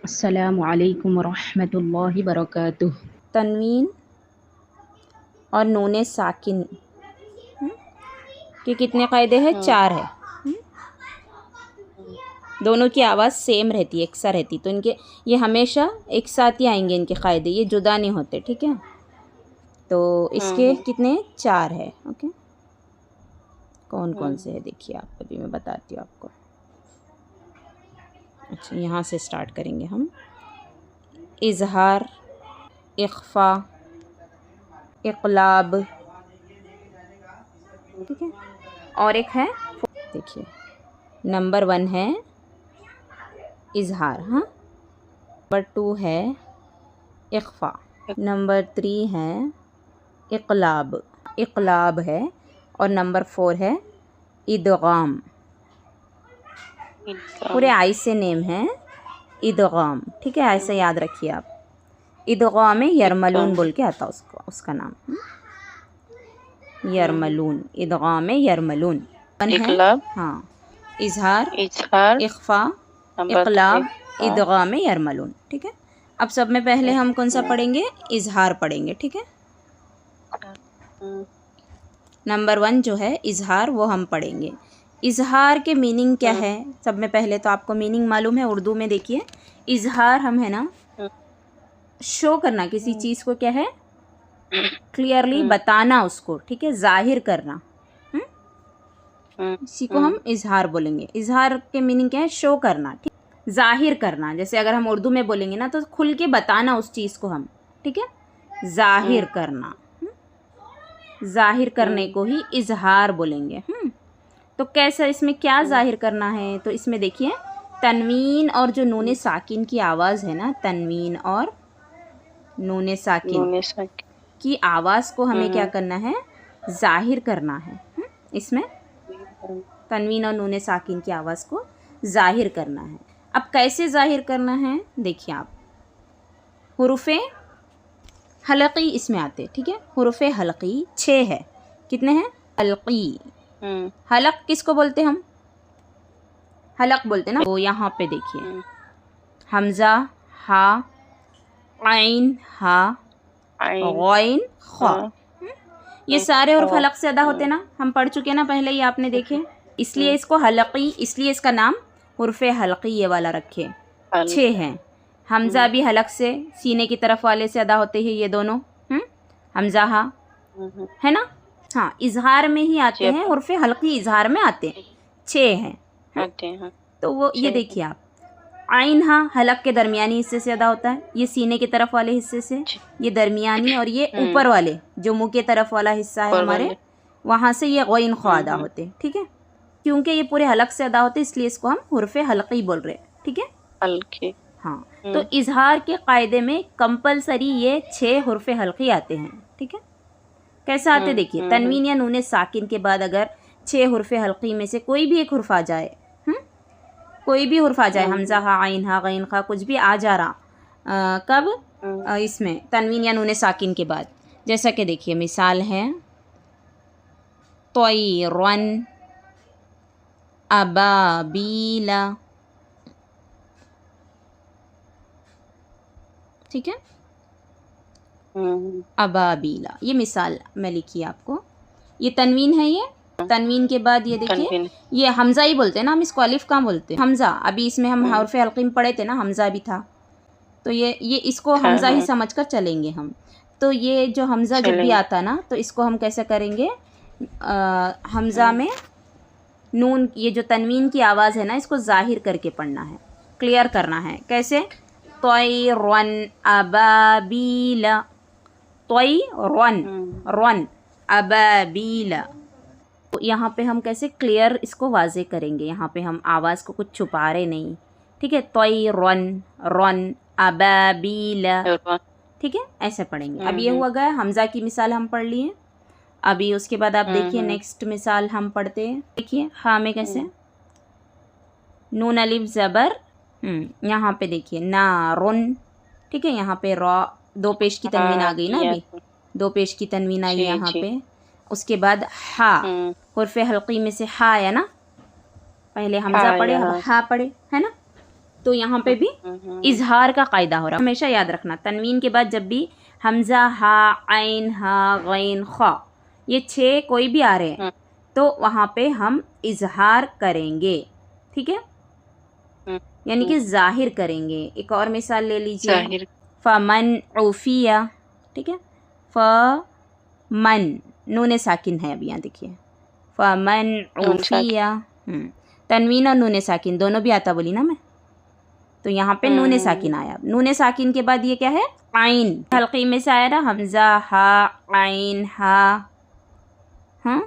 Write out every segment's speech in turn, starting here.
السلام علیکم ورحمۃ اللہ وبرکاتہ۔ تنوین اور نون ساکن کے کتنے قاعدے ہیں؟ 4 ہے۔ دونوں کی آواز سیم رہتی ہے، یکساں رہتی، تو ان کے یہ ہمیشہ ایک ساتھ ہی آئیں گے، ان کے قاعدے یہ جدا نہیں ہوتے، ٹھیک ہے؟ تو اس کے کتنے؟ 4 ہے۔ اوکے، کون کون سے ہے دیکھیے آپ، ابھی میں بتاتی ہوں آپ کو۔ اچھا، یہاں سے سٹارٹ کریں گے ہم۔ اظہار، اخفا، اقلاب، ٹھیک ہے؟ اور ایک ہے، دیکھیے نمبر 1 ہے اظہار، ہاں، نمبر 2 ہے اخفا، نمبر 3 ہے اقلاب، اقلاب ہے، اور نمبر 4 ہے ادغام۔ پورے آئی سے نیم ہے ادغام، ٹھیک ہے؟ ایسے یاد رکھیے آپ، ادغام یرملون بول کے آتا اس کا نام، یرملون، ادغام یرملون ہے، ہاں، اظہار، اخفا، اقلاب، ادغام یرملون، ٹھیک ہے؟ اب سب میں پہلے ہم کون سا پڑھیں گے؟ اظہار پڑھیں گے، ٹھیک ہے؟ نمبر 1 جو ہے اظہار، وہ ہم پڑھیں گے۔ اظہار کے میننگ کیا ہے؟ سب میں پہلے تو آپ کو میننگ معلوم ہے، اردو میں دیکھیے، اظہار ہم ہے نا شو کرنا کسی چیز کو، کیا ہے؟ کلیئرلی بتانا اس کو، ٹھیک ہے؟ ظاہر کرنا، اسی کو ہم اظہار بولیں گے۔ اظہار کے میننگ کیا ہے؟ شو کرنا، ٹھیک، ظاہر کرنا۔ جیسے اگر ہم اردو میں بولیں گے نا تو کھل کے بتانا اس چیز کو ہم، ٹھیک ہے؟ ظاہر کرنا، ظاہر کرنے کو ہی اظہار بولیں گے۔ تو کیسا، اس میں کیا ظاہر کرنا ہے؟ تو اس میں دیکھیے تنوین اور جو نون ساکن کی آواز ہے نا، تنوین اور نون ساکن کی آواز کو ہمیں کیا کرنا ہے؟ ظاہر کرنا ہے۔ اس میں تنوین اور نون ساکن کی آواز کو ظاہر کرنا ہے۔ اب کیسے ظاہر کرنا ہے؟ دیکھیے آپ، حروف حلقی اس میں آتے، ٹھیک ہے؟ حروف حلقی 6 ہے۔ کتنے ہیں؟ حلقی۔ حلق کس کو بولتے ہم؟ حلق بولتے نا۔ تو یہاں پہ دیکھیے حمزہ، ہا، عین، ہا، غین، خا، یہ سارے حروف حلق سے ادا ہوتے نا، ہم پڑھ چکے نا پہلے ہی، آپ نے دیکھے، اس لیے اس کو حلقی، اس لیے اس کا نام حروف حلقی یہ والا رکھے۔ 6 ہیں۔ حمزہ بھی حلق سے، سینے کی طرف والے سے ادا ہوتے ہیں یہ دونوں، حمزہ ہا، ہے نا؟ ہاں، اظہار میں ہی آتے ہیں، حروف حلقی اظہار میں آتے ہیں، 6 ہیں۔ تو وہ یہ دیکھیے آپ، عین ہاں حلق کے درمیانی حصے سے ادا ہوتا ہے، یہ سینے کی طرف والے حصے سے، یہ درمیانی، اور یہ اوپر والے جو منہ کے طرف والا حصہ ہے ہمارے، وہاں سے یہ غین خا ادا ہوتے، ٹھیک ہے؟ کیونکہ یہ پورے حلق سے ادا ہوتے اس لیے اس کو ہم حروف حلقی بول رہے، ٹھیک ہے؟ ہاں، تو اظہار کے قاعدے میں کمپلسری یہ 6 حروف حلقی آتے ہیں، ٹھیک ہے؟ کیسا آتے دیکھیے، تنوین یا نون ساکن کے بعد اگر 6 حروف حلقی میں سے کوئی بھی ایک حرف آ جائے، کوئی بھی حرف آ جائے، حمزہ ہا، عین ہا، غین خا، کچھ بھی آ جا رہا، کب؟ اس میں تنوین یا نون ساکن کے بعد، جیسا کہ دیکھیے مثال ہے طیرن، ابابیلا، ٹھیک ہے؟ ابابیلا، یہ مثال میں لکھی آپ کو، یہ تنوین ہے، یہ تنوین کے بعد یہ دیکھیے، یہ حمزہ ہی بولتے ہیں نا ہم اس کو، الف کہاں بولتے ہیں؟ حمزہ، ابھی اس میں ہم حرف حلقی میں پڑھے تھے نا، حمزہ بھی تھا، تو یہ اس کو حمزہ ہی سمجھ کر چلیں گے ہم۔ تو یہ جو حمزہ جب بھی آتا نا تو اس کو ہم کیسے کریں گے؟ حمزہ میں نون، یہ جو تنوین کی آواز ہے نا، اس کو ظاہر کر کے پڑھنا ہے، کلیئر کرنا ہے۔ کیسے؟ طیرن ابابیلا، طیرن، رن، ابابیلا، یہاں پہ ہم کیسے کلیئر اس کو واضح کریں گے؟ یہاں پہ ہم آواز کو کچھ چھپا رہے نہیں، ٹھیک ہے؟ طیرن، رن، ابابیلا، ٹھیک ہے؟ ایسے پڑھیں گے۔ اب یہ ہوا گیا حمزہ کی مثال ہم پڑھ لیے، ابھی اس کے بعد آپ دیکھیے نیکسٹ مثال ہم پڑھتے ہیں، دیکھیے ہاں میں کیسے، نون الف زبر، یہاں پہ دیکھیے نارن، ٹھیک ہے؟ یہاں پہ را، 2 پیش کی تنوین آ گئی نا، ابھی 2 پیش کی تنوین آئی یہاں پہ۔ اس کے بعد ہا، حرف حلقی میں سے ہا ہے نا، پہلے حمزہ پڑھے اب ہا پڑھے، ہے نا؟ تو یہاں پہ بھی اظہار کا قاعدہ ہو رہا ہے. ہمیشہ یاد رکھنا تنوین کے بعد جب بھی حمزہ ہا عین ہا غین خا یہ 6 کوئی بھی آ رہے ہیں تو وہاں پہ ہم اظہار کریں گے. ٹھیک ہے, یعنی کہ ظاہر کریں گے. ایک اور مثال لے لیجیے, فمن عوفیہ. ٹھیک ہے, فمن نون ساکن ہے اب یہاں دیکھیے, فمن عوفیہ. تنوین اور نون ساکن دونوں بھی آتا بولی نا میں, تو یہاں پہ نون ساکن آیا. نون ساکن کے بعد یہ کیا ہے, عین. حلقی میں سے آیا نا, حمزہ ہا عین ہا ہاں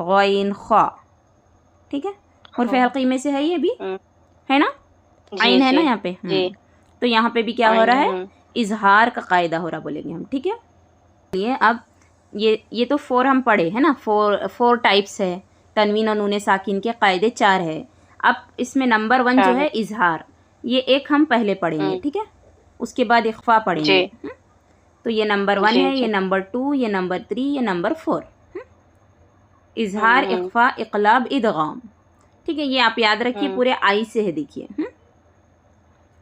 غین خا. ٹھیک ہے, حرف حلقی میں سے ہے یہ بھی ہے نا, عین ہے نا یہاں پہ. تو یہاں پہ بھی کیا ہو رہا ہے, اظہار کا قاعدہ ہو رہا بولیں گے ہم. ٹھیک ہے, اب یہ تو 4 ہم پڑھے ہیں نا, 4 ٹائپس ہے تنوین اور نون ساکن کے قاعدے 4 ہے. اب اس میں نمبر 1 جو ہے اظہار, یہ ایک ہم پہلے پڑھیں گے. ٹھیک ہے, اس کے بعد اخفا پڑھیں گے. تو یہ نمبر 1 ہے, یہ نمبر 2, یہ نمبر 3, یہ نمبر 4. اظہار, اخفا, اقلاب, ادغام. ٹھیک ہے, یہ آپ یاد رکھیے پورے آئی سے ہے. دیکھیے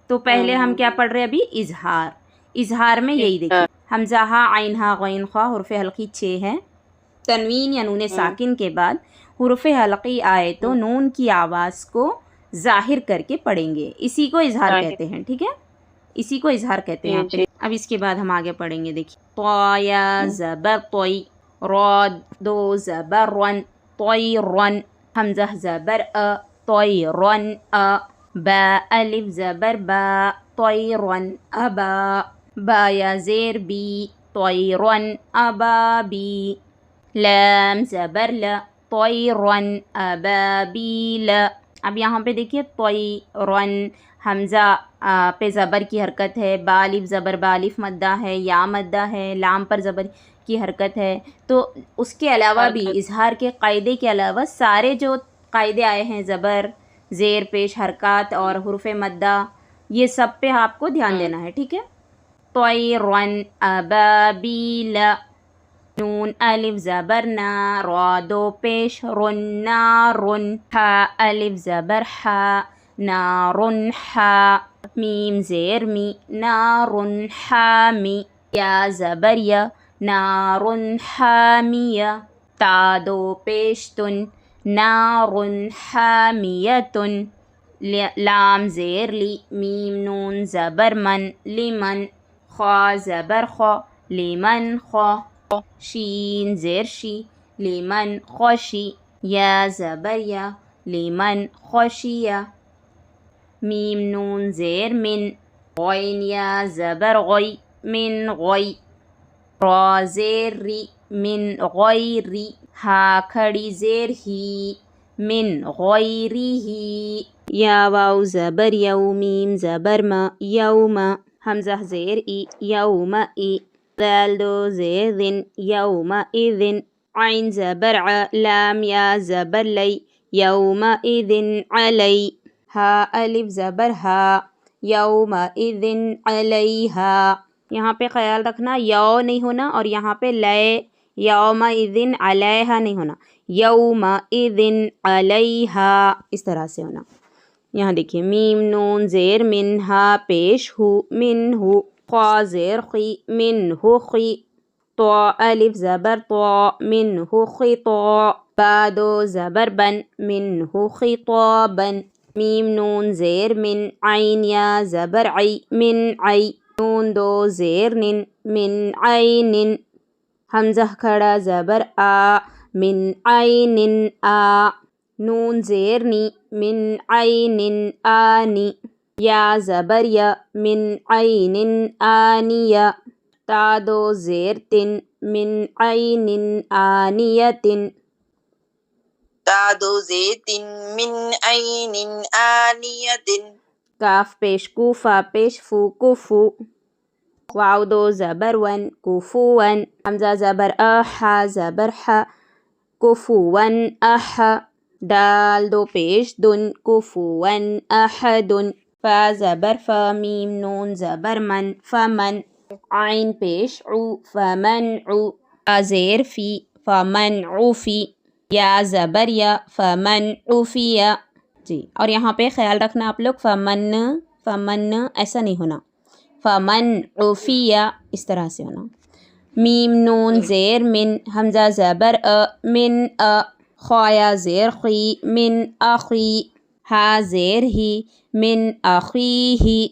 تو پہلے ہم کیا پڑھ رہے ہیں ابھی, اظہار. اظہار میں یہی دیکھیے, حمزہ ہا عین ہا غین خا حرف حلقی 6 ہے. تنوین یا نون ساکن کے بعد حرف حلقی آئے تو نون کی آواز کو ظاہر کر کے پڑھیں گے. اسی کو اظہار کہتے ہیں. ٹھیک ہے, اسی کو اظہار کہتے ہیں. اب اس کے بعد ہم آگے پڑھیں گے. دیکھیے, طایا زبر طوی, را دو زبر رن, طوی رن, حمزہ زبر طوی رن, با الف زبر با, طوی رن ابا, با یا زیر بی, طوی رن ابا بی, لام زبر لا, طیرن ابابیل. اب یہاں پہ دیکھیے طیرن, حمزہ پہ زبر کی حرکت ہے, با الف زبر با الف مدہ ہے, یا مدہ ہے, لام پر زبر کی حرکت ہے. تو اس کے علاوہ بھی اظہار کے قاعدے کے علاوہ سارے جو قاعدے آئے ہیں, زبر, زیر پیش, حرکات اور حرف مدہ, یہ سب پہ آپ کو دھیان دینا ہے. ٹھیک ہے, طیرن ابابیل, نون الف زبر نا, را دو پیش رن نارن, حا الف زبر حا, نارن حا, میم زیر می, نارن حامی, یا زبر یا, نارن حامیہ, تا دو پیش تن, نارن حامیتن, لام زیر لی, میم نون زبر من, لمن, خا زبر خا, لمن خا, شین زیر شی, لمن خوشی, یا زبر یا, لمن خوشیہ, میم نون زیر من, غین یا زبر غی, من غی, را زیر ری, من غیری, ہا کھڑی زیر ہی, من غیری ہی, یا واو زبر یو, میم زبر ما, یوم, حمزہ زیر ای, یوم ای, دال دو زیر ذن, یوم اذن, عین زبر ع, لام یا زبر لی, یوم اذن علی, ہا الف زبر ہا, یوم اذن علیہا. یہاں پہ خیال رکھنا یو نہیں ہونا, اور یہاں پہ لے, یوم اذن علیہا نہیں ہونا, یوم اذن علیہا اس طرح سے ہونا. یہاں دیکھیے, میم نون زیر من, ہا پیش ہو, من ہو, خا زیر خی, من ہو خی, طا الف زبر طا, من ہو خطا, با دو زبر بن, من ہو خطابن, میم نون زیر من, عین یا زبر عی, من عی, نون دو زیر نن, من عینن, حمزہ کھڑا زبر آ, من عینن آ, نون زیر نی, من عینن آنی, یا زبر یا, من عینن آنیہ, تا دو زیر تن, من عینن آنیتن, تا دو زیتن من عین آنیت, کاف پیش کو, فا پیش فو, کفو, واو دو زبر ون, کفون, حمزہ زبر ہا زبر ح, کفون اح, دال دو پیش دن, کفون احدن, فا زبر فا, میم نون زبر من, فمن, عین پیش عو, فمنعو, فا زیر فی, فمنعو فی, یا زبر یا, فمنعو فی, جی. اور یہاں پہ خیال رکھنا آپ لوگ، فمن ایسا نہیں ہونا، فمن عفیہ اس طرح سے ہونا. میم نون زیر من، حمزہ زبر من خوایا زیر خی من اخی، ہا زیر ہی من اخیہ.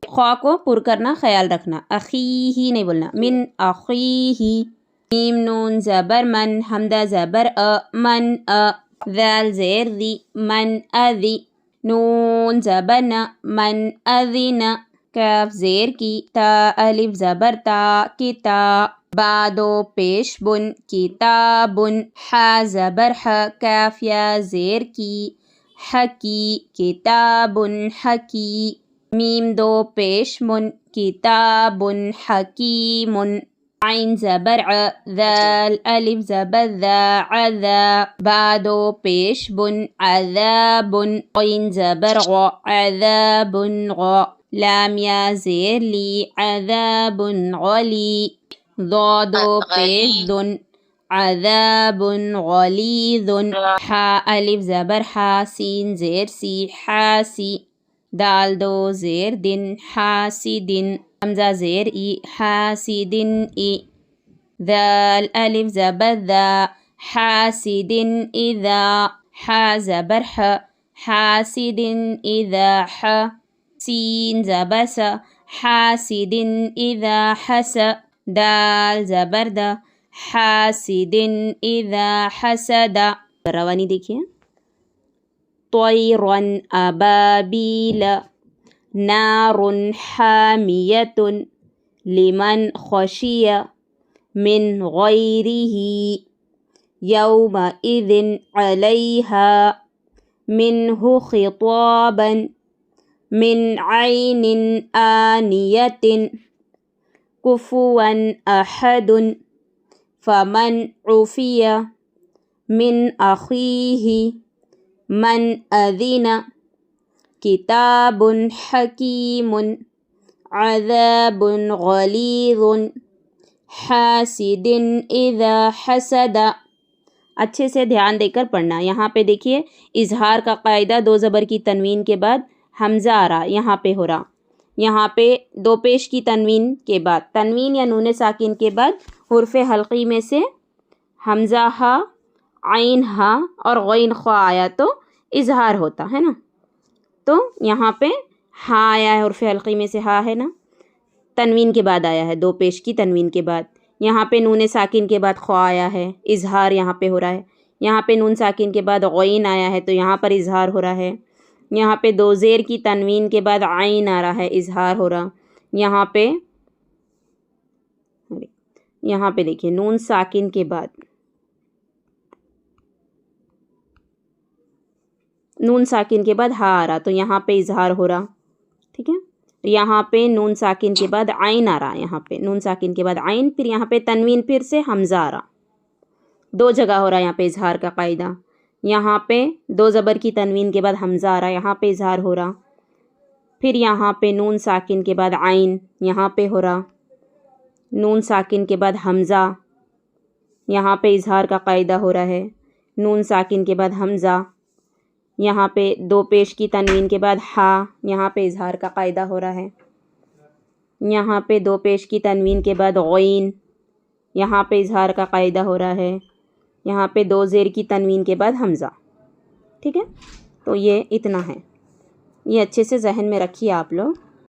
خوا کو پر کرنا خیال رکھنا، اخی ہی نہیں بولنا، من اخیہ. میم نون زبر من، حمزہ زبر من ذال زیر ذی من اذی. نون زبر نا من اذن. کاف زیر کی، تا الف زبر تا کتا. با دو پیش بن کتابن. حا زبر ح، کاف یا زیر کی، حکی کتابن حکی. میم دو پیش من کتابن حکیمن. عین زبر ع، ذال الف زبر ذا عذا. با دو پیش بن عذابن. غین زبر غ، عذابن غ. لام یا زیر لی، عذابن غلی. ضاد و پیش ذن، عذابن غلیظن. حا الف زبر حا، سین زیر سی، حاسی. دال دو زیر دن، حاسدن. حمزہ زیر ای، حاسدن ای. ذال الف زبر ذا، حاسدن اذا. حا زبر ح، حاسدن اذا ح. سین زبر س، حاسدن اذا حس. دال زبر دا، حاسدن اذا حسد. روانی دیکھیے. طیرا ابابیل. نار حامیۃ لمن خشی من غیرہ. یومئذ علیہا منہ خطابا من عین آنیۃ. کفوا احد. فمن عفی من اخیہ من اذن. کتاب حکیم. عذاب غلیظ. حاسد اذا حسد. اچھے سے دھیان دے کر پڑھنا. یہاں پہ دیکھیے اظہار کا قاعدہ، دو زبر کی تنوین کے بعد حمزہ آ رہا، یہاں پہ ہو رہا. یہاں پہ دو پیش کی تنوین کے بعد، تنوین یا نون ساکن کے بعد حرف حلقی میں سے حمزہ ہا، عین ہا اور غین خوا آیا تو اظہار ہوتا ہے نا. تو یہاں پہ ہا آیا ہے، حرف حلقی میں سے ہا ہے نا، تنوین کے بعد آیا ہے، دو پیش کی تنوین کے بعد. یہاں پہ نون ساکن کے بعد خوا آیا ہے، اظہار یہاں پہ ہو رہا ہے. یہاں پہ نون ساکن کے بعد غین آیا ہے تو یہاں پر اظہار ہو رہا ہے. یہاں پہ دو زیر کی تنوین کے بعد عین آ رہا ہے، اظہار ہو رہا. یہاں پہ دیکھیے نون ساکن کے بعد، نون ساکن کے بعد ہا آ رہا تو یہاں پہ اظہار ہو رہا. ٹھیک ہے. یہاں پہ نون ساکن کے بعد عین آ رہا، یہاں پہ نون ساکن کے بعد عین، پھر یہاں پہ تنوین، پھر سے حمزہ آ رہا. دو جگہ ہو رہا یہاں پہ اظہار کا قاعدہ. یہاں پہ دو زبر کی تنوین کے بعد حمزہ آ رہا، یہاں پہ اظہار ہو رہا. پھر یہاں پہ نون ساکن کے بعد عین، یہاں پہ ہو رہا. نون ساکن کے بعد حمزہ، یہاں پہ اظہار کا قاعدہ ہو رہا ہے. نون ساکن کے بعد حمزہ، یہاں پہ دو پیش کی تنوین کے بعد ہا، یہاں پہ اظہار کا قاعدہ ہو رہا ہے. یہاں پہ دو پیش کی تنوین کے بعد غین، یہاں پہ اظہار کا قاعدہ ہو رہا ہے. یہاں پہ دو زیر کی تنوین کے بعد حمزہ. ٹھیک ہے. تو یہ اتنا ہے، یہ اچھے سے ذہن میں رکھیے آپ لوگ.